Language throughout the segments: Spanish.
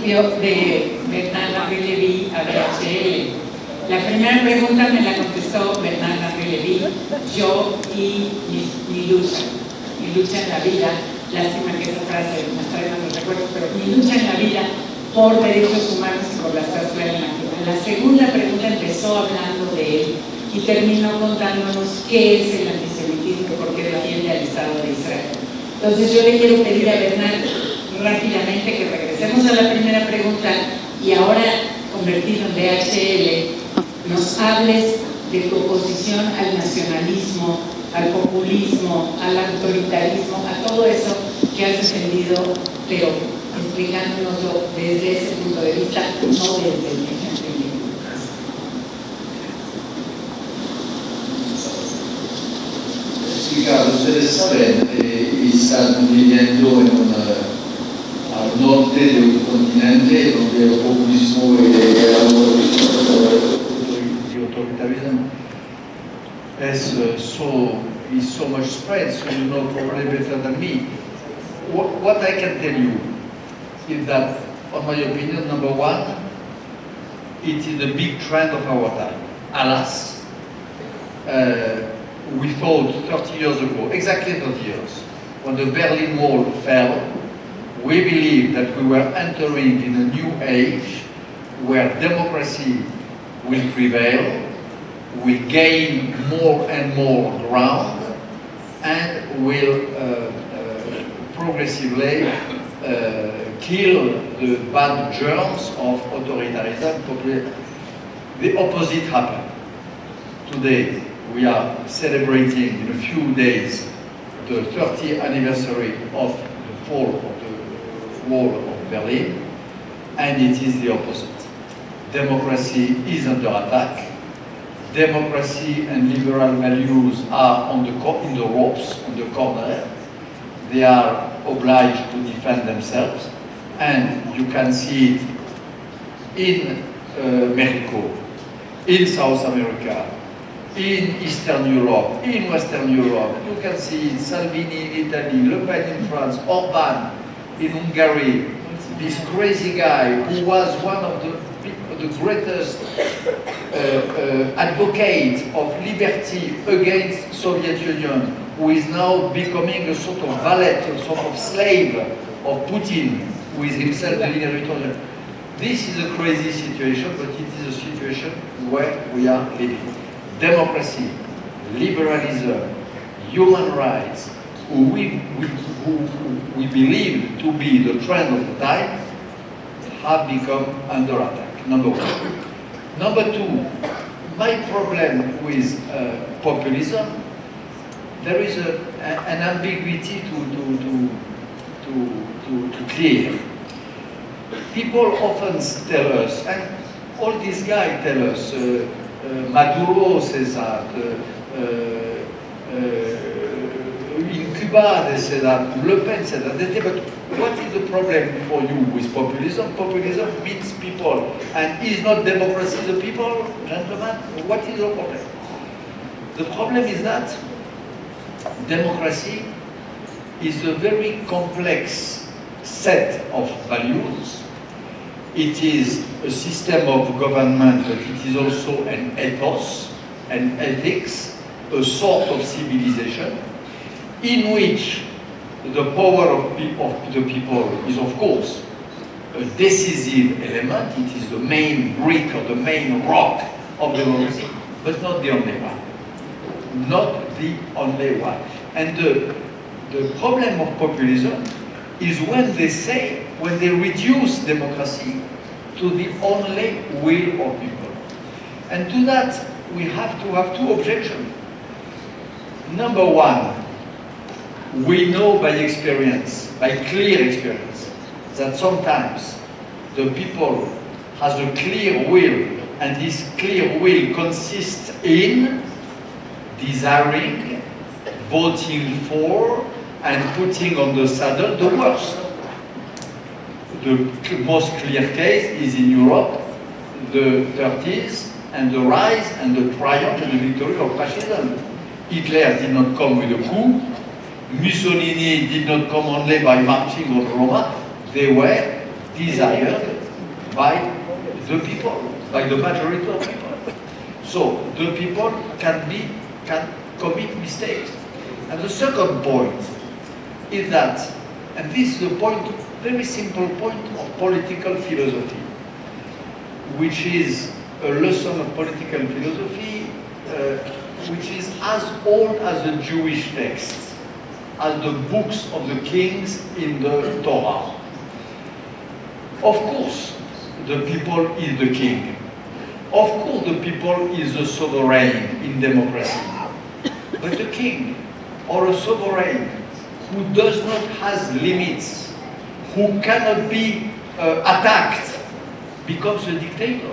principio de Bernard-Henri Lévy a DHL. La primera pregunta me la contestó Bernard-Henri Lévy, yo y mi lucha en la vida. Lástima que esa frase me trae malos recuerdos, pero mi lucha en la vida por derechos humanos y por la zarzuela en la vida. La segunda pregunta empezó hablando de él y terminó contándonos qué es el antisemitismo y por qué defiende al Estado de Israel. Entonces yo le quiero pedir a Bernard rápidamente que regresemos a la primera pregunta y ahora, convertido en DHL, nos hables de tu oposición al nacionalismo, al populismo, al autoritarismo, a todo eso que has defendido, pero explicándonoslo desde ese punto de vista, no desde el ejemplo. Sí, claro, ustedes saben, están viviendo al norte de un continente donde el populismo y el autoritarismo is so much spread, so you know probably better than me. What I can tell you is that, in my opinion, number one, it is a big trend of our time. Alas, we thought 30 years ago, exactly 30 years, when the Berlin Wall fell, we believed that we were entering in a new age where democracy will prevail, will gain more and more ground, and will progressively kill the bad germs of authoritarianism. The opposite happened. Today, we are celebrating in a few days the 30th anniversary of the fall of the wall of Berlin, and it is the opposite. Democracy is under attack. Democracy and liberal values are in the ropes, on the corner. They are obliged to defend themselves, and you can see it in Mexico, in South America, in Eastern Europe, in Western Europe. You can see it, Salvini in Italy, Le Pen in France, Orban in Hungary, this crazy guy who was one of the greatest advocate of liberty against Soviet Union, who is now becoming a sort of valet, a sort of slave of Putin, who is himself the leader of Ukraine. This is a crazy situation, but it is a situation where we are living. Democracy, liberalism, human rights, who we believe to be the trend of the time, have become under attack. Number one. Number two, my problem with populism, there is an ambiguity to clear. People often tell us, and all these guys tell us, Maduro says that, in Cuba they say that, Le Pen said that, but what is the problem for you with populism? Populism means people, and is not democracy the people, gentlemen? What is the problem? The problem is that democracy is a very complex set of values. It is a system of government, but it is also an ethos, an ethics, a sort of civilization, in which the power of the people is, of course, a decisive element. It is the main brick or the main rock of democracy, but not the only one. Not the only one. And the problem of populism is when they reduce democracy to the only will of people. And to that, we have to have two objections. Number one, we know by experience, by clear experience, that sometimes the people has a clear will, and this clear will consists in desiring, voting for, and putting on the saddle the worst. The most clear case is in Europe, the 30s, and the rise and the triumph and the victory of fascism. Hitler did not come with a coup. Mussolini did not come only by marching on Roma. They were desired by the people, by the majority of people. So the people can commit mistakes. And the second point is that, and this is a point, very simple point of political philosophy, which is a lesson of political philosophy which is as old as the Jewish texts, as the books of the kings in the Torah. Of course, the people is the king. Of course, the people is the sovereign in democracy. But the king or a sovereign who does not have limits, who cannot be attacked, becomes a dictator.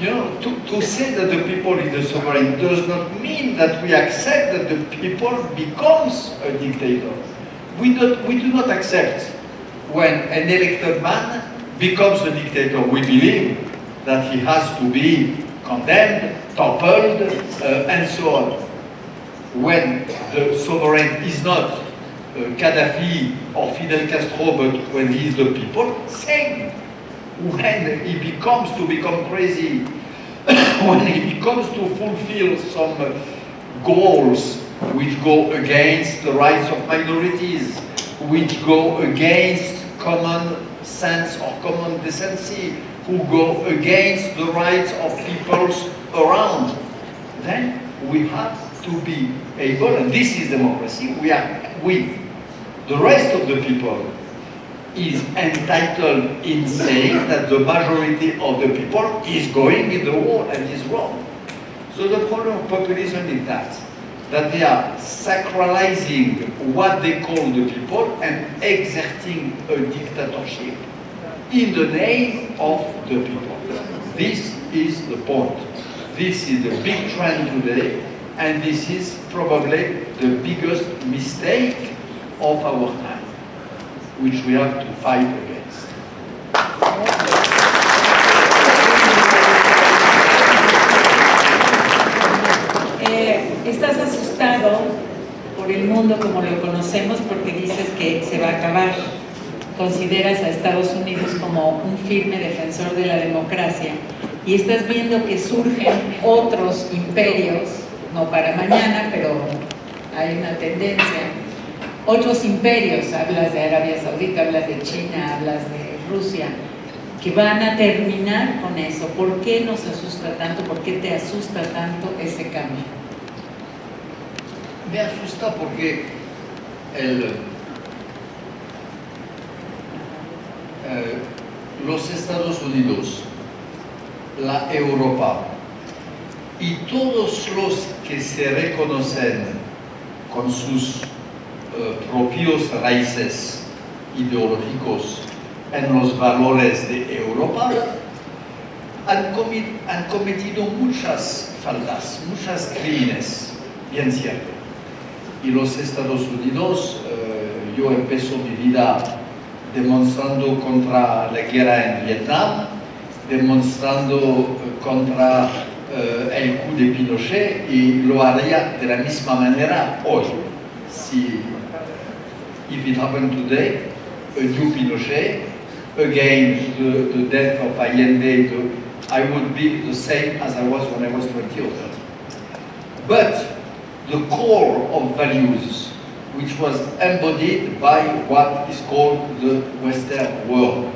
You know, to say that the people is the sovereign does not mean that we accept that the people becomes a dictator. We do not accept when an elected man becomes a dictator. We believe that he has to be condemned, toppled, and so on. When the sovereign is not Gaddafi or Fidel Castro, but when he is the people, same. When he become crazy, when he becomes to fulfill some goals which go against the rights of minorities, which go against common sense or common decency, who go against the rights of peoples around, then we have to be able, and this is democracy, we, the rest of the people, is entitled in saying that the majority of the people is going in the war and is wrong. So the problem of populism is that they are sacralizing what they call the people and exerting a dictatorship in the name of the people. This is the point. This is the big trend today, and this is probably the biggest mistake of our time, which we have to fight against. Estás asustado por el mundo como lo conocemos porque dices que se va a acabar. Consideras a Estados Unidos como un firme defensor de la democracia y estás viendo que surgen otros imperios, no para mañana, pero hay una tendencia. Otros imperios, hablas de Arabia Saudita, hablas de China, hablas de Rusia, que van a terminar con eso. ¿Por qué nos asusta tanto? ¿Por qué te asusta tanto ese cambio? Me asusta porque los Estados Unidos, la Europa y todos los que se reconocen con sus propios raíces ideológicos en los valores de Europa han cometido muchas faltas, muchos crímenes, bien cierto. Y los Estados Unidos, yo empecé mi vida demostrando contra la guerra en Vietnam, demostrando contra el coup de Pinochet, y lo haría de la misma manera hoy. If it happened today, a new Pinochet, again the death of Allende, I would be the same as I was when I was 20 or 30. But the core of values, which was embodied by what is called the Western world,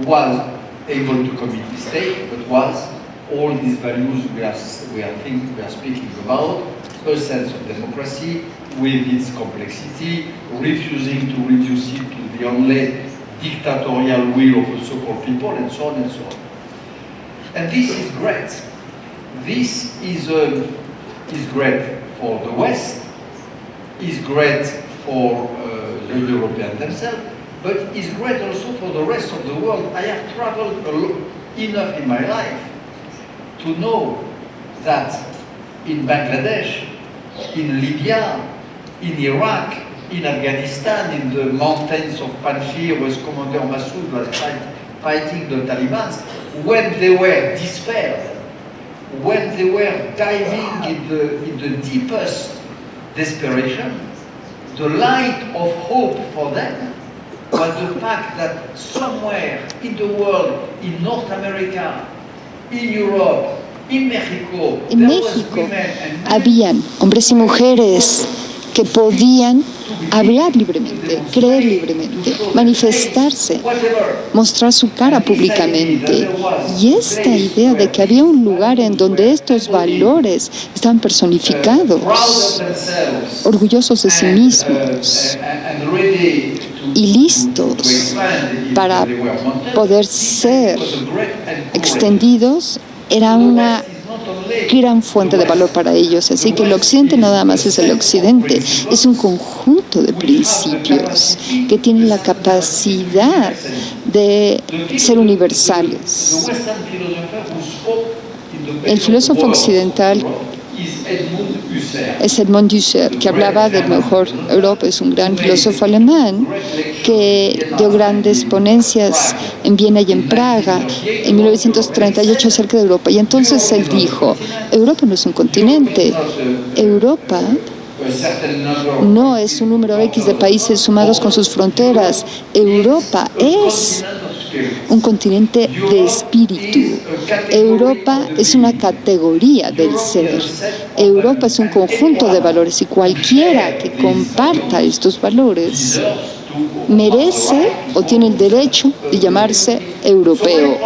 was able to commit mistakes, but was all these values we are speaking about, a sense of democracy with its complexity, refusing to reduce it to the only dictatorial will of the so-called people, and so on and so on. And this is great. This is great for the West, is great for the Europeans themselves, but is great also for the rest of the world. I have traveled enough in my life to know that in Bangladesh, in Libya, in Iraq, in Afghanistan, in the mountains of Panjshir, where Commander Massoud was fighting the Taliban, when they were despaired, when they were diving in the deepest desperation, the light of hope for them was the fact that somewhere in the world, in North America, in Europe, in Mexico, En México habían hombres y mujeres que podían hablar libremente, creer libremente, manifestarse, mostrar su cara públicamente. Y esta idea de que había un lugar en donde estos valores estaban personificados, orgullosos de sí mismos y listos para poder ser extendidos, era una gran fuente de valor para ellos. Así que el Occidente no nada más es el Occidente, es un conjunto de principios que tienen la capacidad de ser universales. El filósofo occidental es Edmund Husserl, que hablaba del mejor Europa. Es un gran filósofo alemán que dio grandes ponencias en Viena y en Praga en 1938 acerca de Europa. Y entonces él dijo, Europa no es un continente, Europa no es un número X de países sumados con sus fronteras, Europa es un continente de espíritu. Europa es una categoría del ser. Europa es un conjunto de valores y cualquiera que comparta estos valores merece o tiene el derecho de llamarse europeo.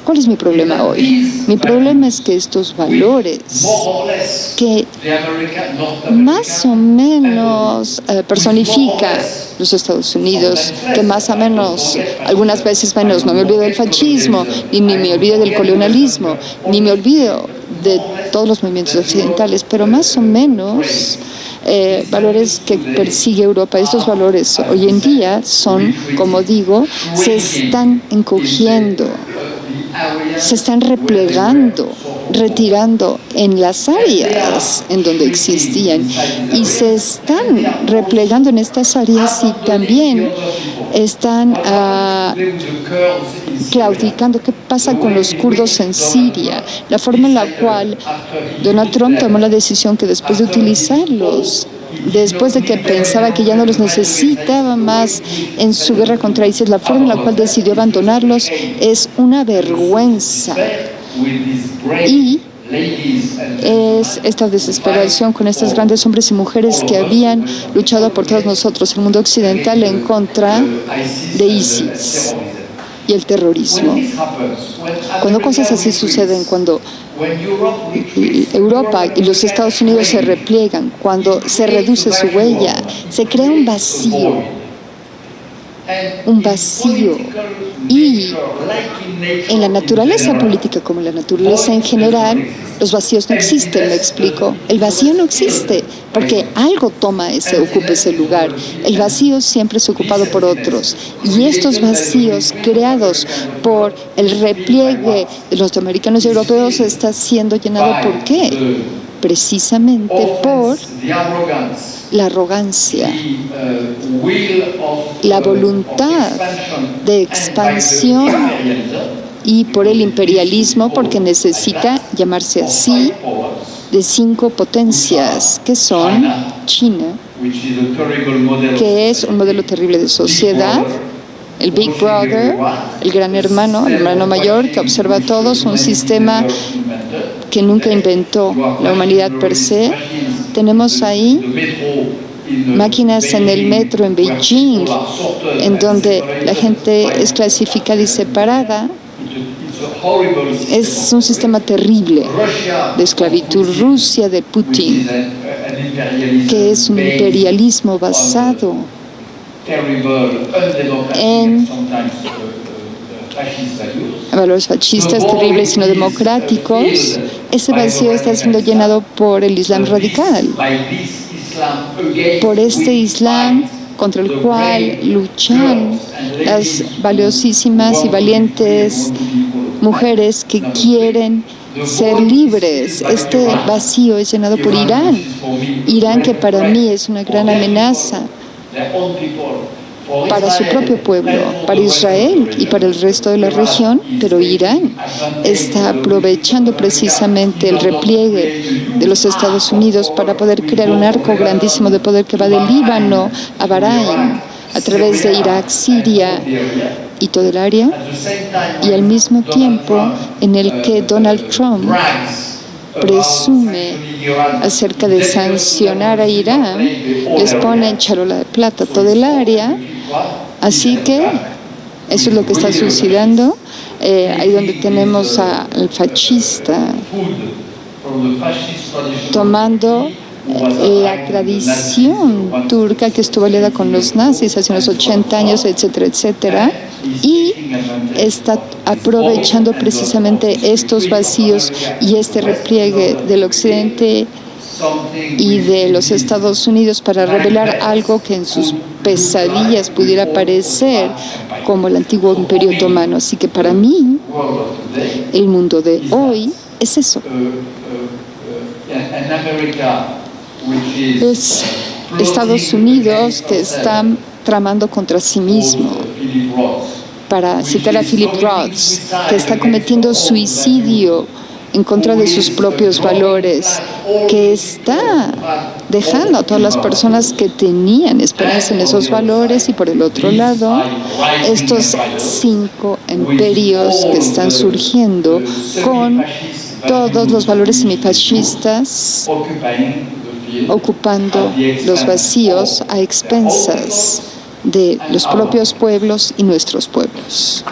¿Cuál es mi problema hoy? Mi problema es que estos valores que más o menos personifican los Estados Unidos, que más o menos, algunas veces menos, no me olvido del fascismo, ni me olvido del colonialismo, ni me olvido de todos los movimientos occidentales, pero más o menos valores que persigue Europa. Estos valores hoy en día son, como digo, se están encogiendo, se están replegando, retirando en las áreas en donde existían y se están replegando en estas áreas y también están claudicando. ¿Qué pasa con los kurdos en Siria? La forma en la cual Donald Trump tomó la decisión que después de utilizarlos, después de que pensaba que ya no los necesitaba más en su guerra contra ISIS, la forma en la cual decidió abandonarlos es una vergüenza. Y es esta desesperación con estos grandes hombres y mujeres que habían luchado por todos nosotros, el mundo occidental, en contra de ISIS y el terrorismo. Cuando cosas así suceden, cuando Europa y los Estados Unidos se repliegan, cuando se reduce su huella, se crea un vacío. Y en la naturaleza política, como en la naturaleza en general, los vacíos no existen, ¿me explico? El vacío no existe porque algo ocupa ese lugar. El vacío siempre es ocupado por otros. Y estos vacíos creados por el repliegue de los norteamericanos y europeos está siendo llenado ¿por qué? Precisamente por la arrogancia, la voluntad de expansión y por el imperialismo, porque necesita llamarse así, de 5 potencias, que son China, que es un modelo terrible de sociedad, el Big Brother, el gran hermano, el hermano mayor que observa a todos, un sistema que nunca inventó la humanidad per se. Tenemos ahí máquinas en el metro en Beijing, en donde la gente es clasificada y separada. Es un sistema terrible de esclavitud. Rusia de Putin, que es un imperialismo basado en valores fascistas, terribles y no democráticos. Ese vacío está siendo llenado por el Islam radical, por este Islam contra el cual luchan las valiosísimas y valientes mujeres que quieren ser libres. Este vacío es llenado por Irán. Irán, que para mí es una gran amenaza para su propio pueblo, para Israel y para el resto de la región, pero Irán está aprovechando precisamente el repliegue de los Estados Unidos para poder crear un arco grandísimo de poder que va del Líbano a Bahrein, a través de Irak, Siria y todo el área, y al mismo tiempo en el que Donald Trump presume acerca de sancionar a Irán, les pone en charola de plata todo el área. Así que eso es lo que está sucediendo. Ahí donde tenemos al fascista tomando la tradición turca que estuvo aliada con los nazis hace unos 80 años, etcétera, etcétera, y está aprovechando precisamente estos vacíos y este repliegue del occidente y de los Estados Unidos para revelar algo que en sus pesadillas pudiera parecer como el antiguo Imperio Otomano. Así que para mí, el mundo de hoy es eso. Es Estados Unidos que está tramando contra sí mismo. Para citar a Philip Roth, que está cometiendo suicidio en contra de sus propios valores, que está dejando a todas las personas que tenían esperanza en esos valores, y por el otro lado, estos 5 imperios que están surgiendo con todos los valores semifascistas ocupando los vacíos a expensas de los propios pueblos y nuestros pueblos.